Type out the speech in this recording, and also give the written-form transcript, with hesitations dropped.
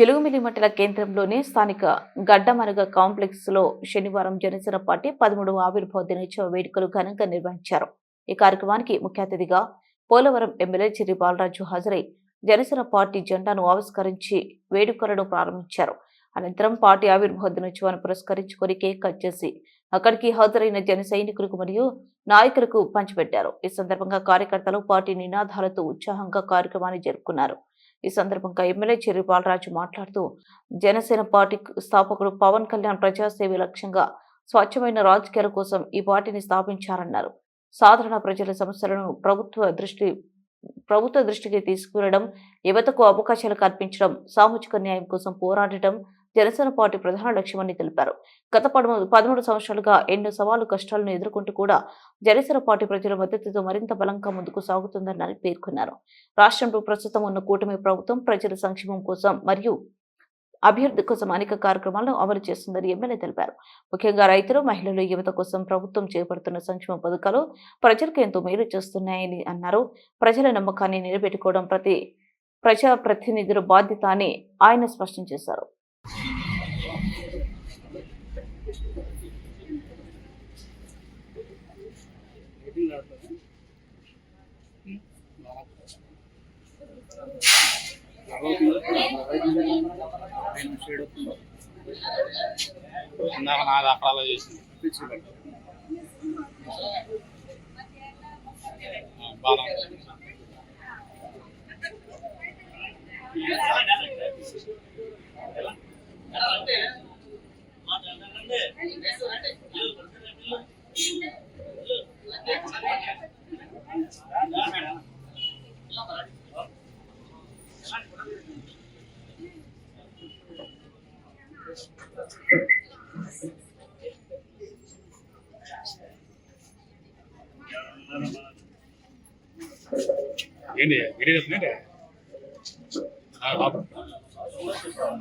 జలుగుమిల్లి మండల కేంద్రంలోని స్థానిక గడ్డమరగ కాంప్లెక్స్ లో శనివారం జనసేన పార్టీ 13వ ఆవిర్భావ దినోత్సవ వేడుకలు ఘనంగా నిర్వహించారు. ఈ కార్యక్రమానికి ముఖ్య అతిథిగా పోలవరం ఎమ్మెల్యే చిర్రి బాలరాజు హాజరై జనసేన పార్టీ జెండాను ఆవిష్కరించి వేడుకలను ప్రారంభించారు. అనంతరం పార్టీ ఆవిర్భావ దినోత్సవాన్ని పురస్కరించుకొని కేక్ కట్ చేసి అక్కడికి హాజరైన జన సైనికులకు మరియు నాయకులకు పంచిపెట్టారు. ఈ సందర్భంగా కార్యకర్తలు పార్టీ నినాదాలతో ఉత్సాహంగా కార్యక్రమాన్ని జరుపుకున్నారు. ఈ సందర్భంగా ఎమ్మెల్యే చిర్రి బాలరాజు మాట్లాడుతూ జనసేన పార్టీ స్థాపకుడు పవన్ కళ్యాణ్ ప్రజాసేవ లక్ష్యంగా స్వచ్ఛమైన రాజకీయాల కోసం ఈ పార్టీని స్థాపించారన్నారు. సాధారణ ప్రజల సమస్యలను ప్రభుత్వ దృష్టికి తీసుకువెళ్లడం, యువతకు అవకాశాలు కల్పించడం, సామాజిక న్యాయం కోసం పోరాడటం జనసేన పార్టీ ప్రధాన లక్ష్యమని తెలిపారు. గత 13 సంవత్సరాలుగా ఎన్నో సవాలు కష్టాలను ఎదుర్కొంటూ కూడా జనసేన పార్టీ ప్రజల మద్దతుతో మరింత బలంగా ముందుకు సాగుతుందని పేర్కొన్నారు. రాష్ట్రంలో ప్రస్తుతం ఉన్న కూటమి ప్రభుత్వం ప్రజల సంక్షేమం కోసం మరియు అభివృద్ధి కోసం అనేక కార్యక్రమాలను అమలు చేస్తుందని ఎమ్మెల్యే తెలిపారు. ముఖ్యంగా రైతులు, మహిళలు, యువత కోసం ప్రభుత్వం చేపడుతున్న సంక్షేమ పథకాలు ప్రజలకు ఎంతో మేలు చేస్తున్నాయని అన్నారు. ప్రజల నమ్మకాన్ని నిలబెట్టుకోవడం ప్రతి ప్రజాప్రతినిధుల బాధ్యత అని ఆయన స్పష్టం చేశారు. ఏంటి